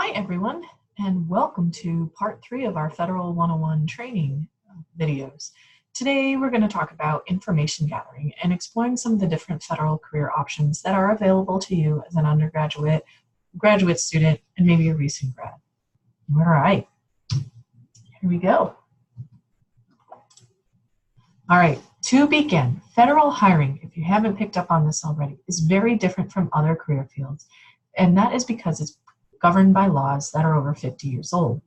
Hi everyone, and welcome to part 3 of our Federal 101 training videos. Today we're going to talk about information gathering and exploring some of the different federal career options that are available to you as an undergraduate, graduate student, and maybe a recent grad. All right, here we go. All right, to begin, federal hiring, if you haven't picked up on this already, is very different from other career fields, and that is because it's governed by laws that are over 50 years old.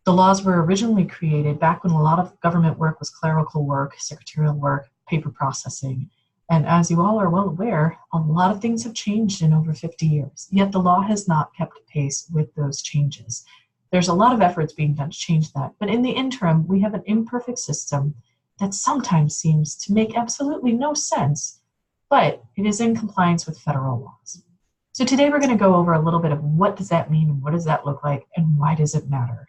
The laws were originally created back when a lot of government work was clerical work, secretarial work, paper processing, and as you all are well aware, a lot of things have changed in over 50 years, yet the law has not kept pace with those changes. There's a lot of efforts being done to change that, but in the interim, we have an imperfect system that sometimes seems to make absolutely no sense, but it is in compliance with federal laws. So today we're going to go over a little bit of what does that mean, what does that look like, and why does it matter.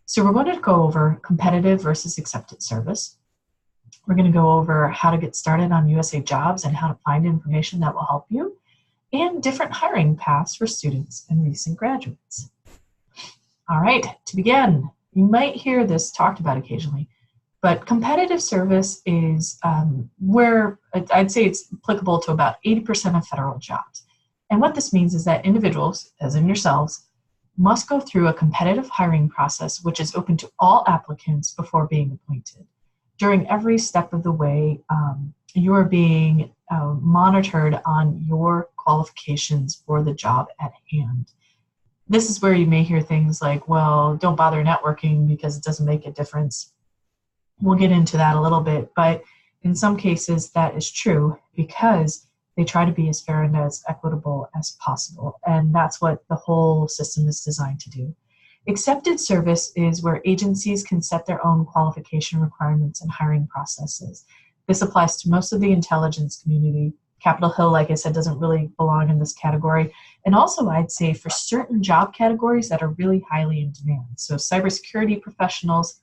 So we're going to go over competitive versus accepted service. We're going to go over how to get started on USA Jobs and how to find information that will help you, and different hiring paths for students and recent graduates. All right, to begin, you might hear this talked about occasionally, but competitive service is where I'd say it's applicable to about 80% of federal jobs. And what this means is that individuals, as in yourselves, must go through a competitive hiring process which is open to all applicants before being appointed. During every step of the way, you are being monitored on your qualifications for the job at hand. This is where you may hear things like, well, don't bother networking because it doesn't make a difference. We'll get into that a little bit, but in some cases that is true because they try to be as fair and as equitable as possible, and that's what the whole system is designed to do. Accepted service is where agencies can set their own qualification requirements and hiring processes. This applies to most of the intelligence community. Capitol Hill, like I said, doesn't really belong in this category. And also, I'd say for certain job categories that are really highly in demand. So cybersecurity professionals,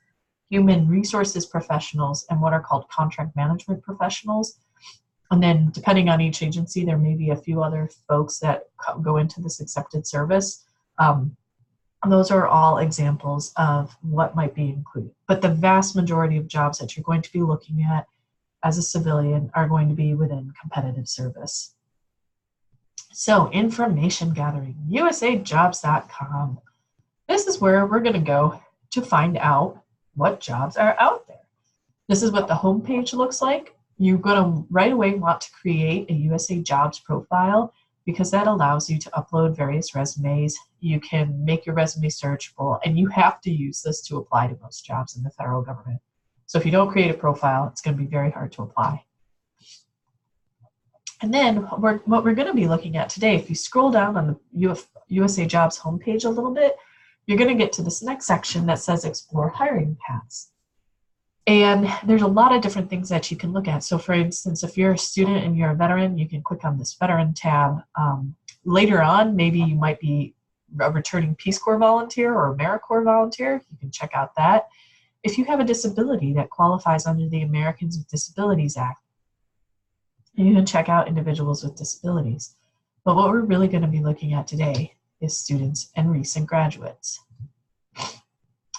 human resources professionals, and what are called contract management professionals. And then depending on each agency, there may be a few other folks that go into this accepted service. Those are all examples of what might be included. But the vast majority of jobs that you're going to be looking at as a civilian are going to be within competitive service. So information gathering, usajobs.com. This is where we're going to go to find out what jobs are out there. This is what the homepage looks like. You're going to right away want to create a USA Jobs profile because that allows you to upload various resumes. You can make your resume searchable, and you have to use this to apply to most jobs in the federal government. So if you don't create a profile, it's going to be very hard to apply. And then what we're going to be looking at today, if you scroll down on the USA Jobs homepage a little bit, you're going to get to this next section that says Explore Hiring Paths. And there's a lot of different things that you can look at. So for instance, if you're a student and you're a veteran, you can click on this veteran tab. Later on, maybe you might be a returning Peace Corps volunteer or AmeriCorps volunteer. You can check out that. If you have a disability that qualifies under the Americans with Disabilities Act, you can check out individuals with disabilities. But what we're really going to be looking at today is students and recent graduates.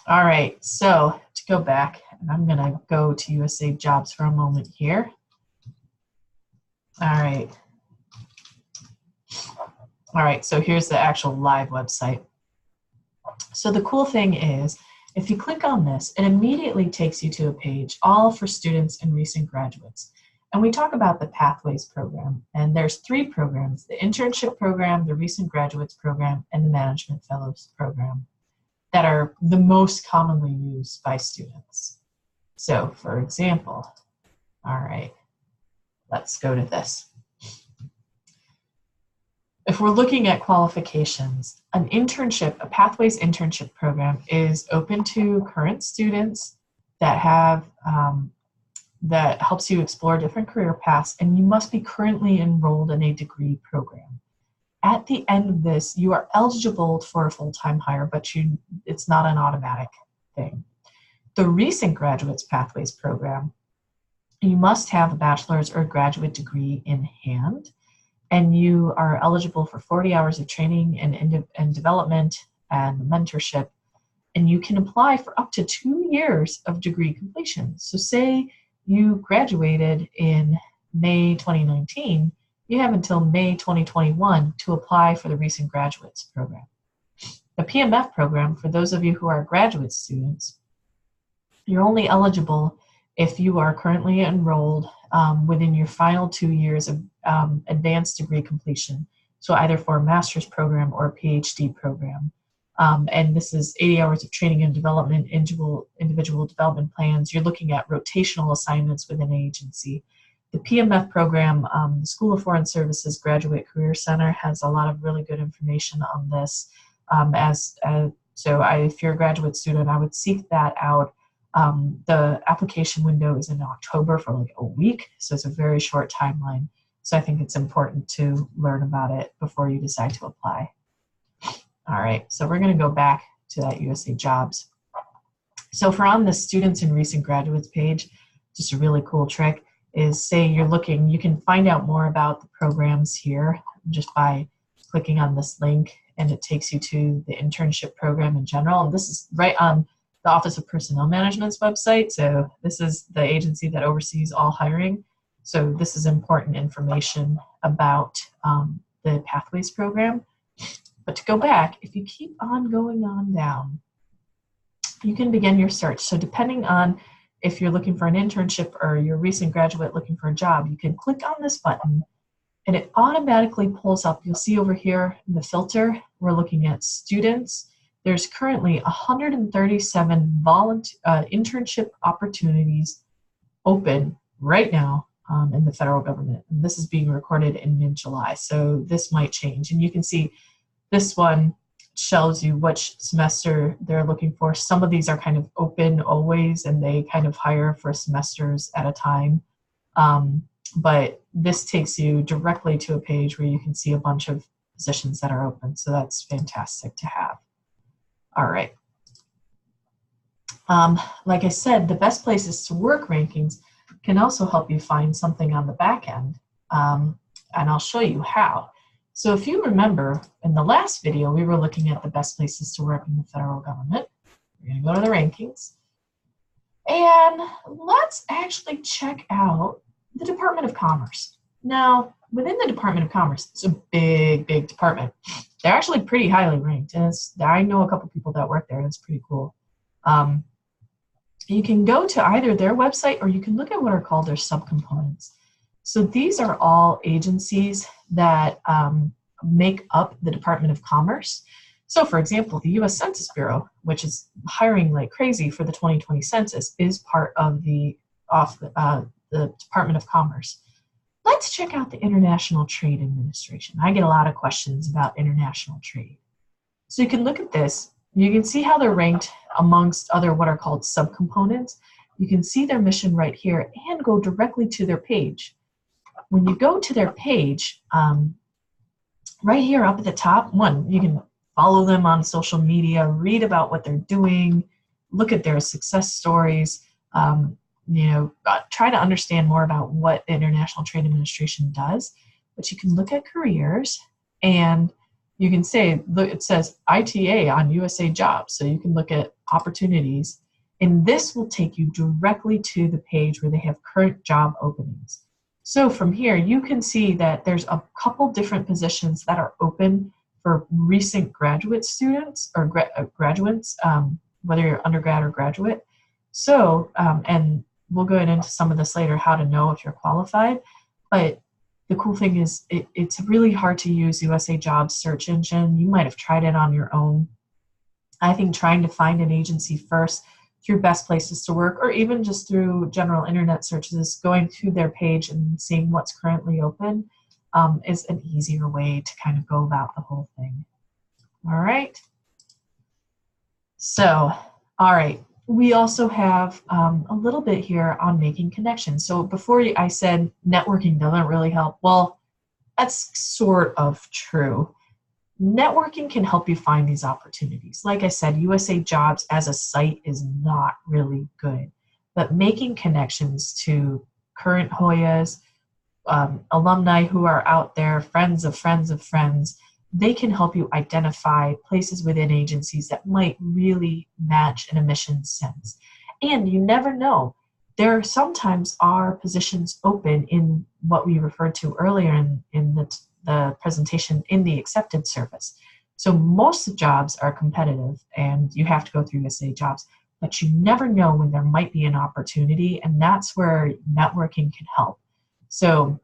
All right, so to go back, and I'm going to go to USA Jobs for a moment here. All right, so here's the actual live website. So the cool thing is, if you click on this, it immediately takes you to a page all for students and recent graduates. And we talk about the Pathways program, and there's 3 programs: the internship program, the recent graduates program, and the management fellows program, that are the most commonly used by students. So for example, all right, let's go to this. If we're looking at qualifications, an internship, a Pathways internship program is open to current students that have, that helps you explore different career paths, and you must be currently enrolled in a degree program. At the end of this, you are eligible for a full-time hire, but it's not an automatic thing. The recent graduates Pathways program, you must have a bachelor's or graduate degree in hand, and you are eligible for 40 hours of training and development and the mentorship. And you can apply for up to 2 years of degree completion. So say you graduated in May 2019, you have until May 2021 to apply for the Recent Graduates Program. The PMF program, for those of you who are graduate students, you're only eligible if you are currently enrolled within your final 2 years of advanced degree completion. So either for a master's program or a PhD program. And this is 80 hours of training and development, individual development plans. You're looking at rotational assignments within an agency. The PMF program, the School of Foreign Services Graduate Career Center has a lot of really good information on this. If you're a graduate student, I would seek that out. The application window is in October for like a week, so it's a very short timeline. So I think it's important to learn about it before you decide to apply. All right, so we're going to go back to that USA Jobs. So if we're on the Students and Recent Graduates page, just a really cool trick is, say you're looking, you can find out more about the programs here just by clicking on this link, and it takes you to the internship program in general. And this is right on the Office of Personnel Management's website. So this is the agency that oversees all hiring. So this is important information about the Pathways program. But to go back, if you keep on going on down, you can begin your search. So depending on if you're looking for an internship or you're a recent graduate looking for a job, you can click on this button and it automatically pulls up. You'll see over here in the filter, we're looking at students. There's currently 137 internship opportunities open right now in the federal government. And this is being recorded in mid-July, so this might change. And you can see this one shows you which semester they're looking for. Some of these are kind of open always, and they kind of hire for semesters at a time. But this takes you directly to a page where you can see a bunch of positions that are open. So that's fantastic to have. All right. Like I said, the best places to work rankings can also help you find something on the back end. And I'll show you how. So if you remember, in the last video, we were looking at the best places to work in the federal government. We're going to go to the rankings. And let's actually check out the Department of Commerce. Now, within the Department of Commerce, it's a big, big department. They're actually pretty highly ranked. And I know a couple people that work there, and it's pretty cool. You can go to either their website or you can look at what are called their subcomponents. So these are all agencies that make up the Department of Commerce. So for example, the U.S. Census Bureau, which is hiring like crazy for the 2020 census, is part of the Department of Commerce. Let's check out the International Trade Administration. I get a lot of questions about international trade. So you can look at this. You can see how they're ranked amongst other what are called subcomponents. You can see their mission right here and go directly to their page. When you go to their page, right here up at the top, you can follow them on social media, read about what they're doing, look at their success stories, try to understand more about what the International Trade Administration does. But you can look at careers, and you can say, look, it says ITA on USA Jobs, so you can look at opportunities, and this will take you directly to the page where they have current job openings. So from here, you can see that there's a couple different positions that are open for recent graduate students or graduates, whether you're undergrad or graduate. So, and we'll go into some of this later, how to know if you're qualified. But the cool thing is it's really hard to use USA Jobs search engine. You might have tried it on your own. I think trying to find an agency first through best places to work, or even just through general internet searches, going to their page and seeing what's currently open is an easier way to kind of go about the whole thing. All right. So, all right. We also have a little bit here on making connections. So before I said networking doesn't really help. Well, that's sort of true. Networking can help you find these opportunities. Like I said, USA Jobs as a site is not really good, but making connections to current Hoyas, alumni who are out there, friends of friends of friends, they can help you identify places within agencies that might really match an admissions sense. And you never know. There sometimes are positions open in what we referred to earlier in the presentation in the accepted service. So most jobs are competitive and you have to go through USA Jobs, but you never know when there might be an opportunity, and that's where networking can help. So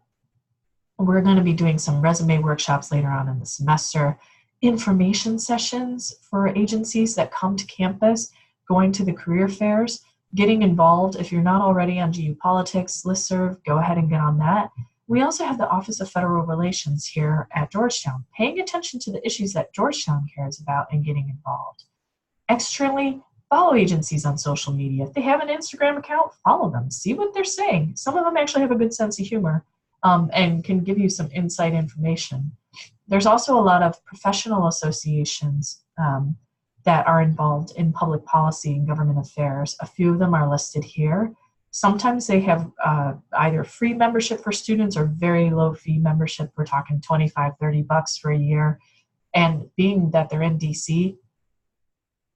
we're going to be doing some resume workshops later on in the semester, information sessions for agencies that come to campus, going to the career fairs, getting involved. If you're not already on GU Politics listserv, go ahead and get on that. We also have the Office of Federal Relations here at Georgetown, paying attention to the issues that Georgetown cares about and getting involved. Externally, follow agencies on social media. If they have an Instagram account, follow them. See what they're saying. Some of them actually have a good sense of humor and can give you some inside information. There's also a lot of professional associations that are involved in public policy and government affairs. A few of them are listed here. Sometimes they have either free membership for students or very low fee membership. We're talking $25, $30 for a year. And being that they're in DC,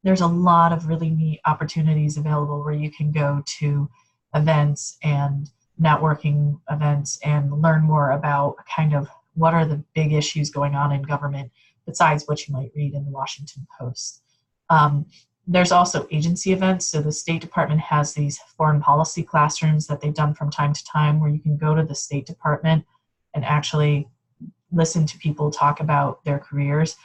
there's a lot of really neat opportunities available where you can go to events and networking events and learn more about kind of what are the big issues going on in government besides what you might read in the Washington Post. There's also agency events. So the State Department has these foreign policy classrooms that they've done from time to time where you can go to the State Department and actually listen to people talk about their careers.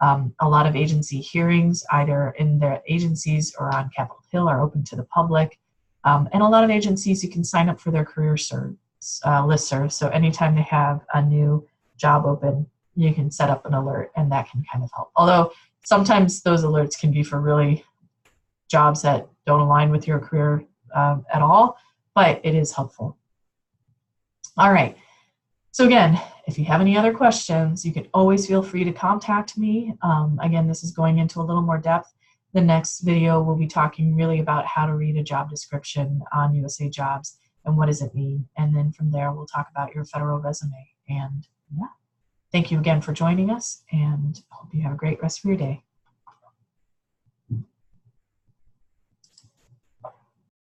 A lot of agency hearings, either in their agencies or on Capitol Hill, are open to the public. And a lot of agencies, you can sign up for their career listserv. So anytime they have a new job open, you can set up an alert, and that can kind of help. Although sometimes those alerts can be for really jobs that don't align with your career at all, but it is helpful. All right. So again, if you have any other questions, you can always feel free to contact me. Again, this is going into a little more depth. The next video will be talking really about how to read a job description on USA Jobs and what does it mean. And then from there, we'll talk about your federal resume. And yeah, thank you again for joining us, and hope you have a great rest of your day.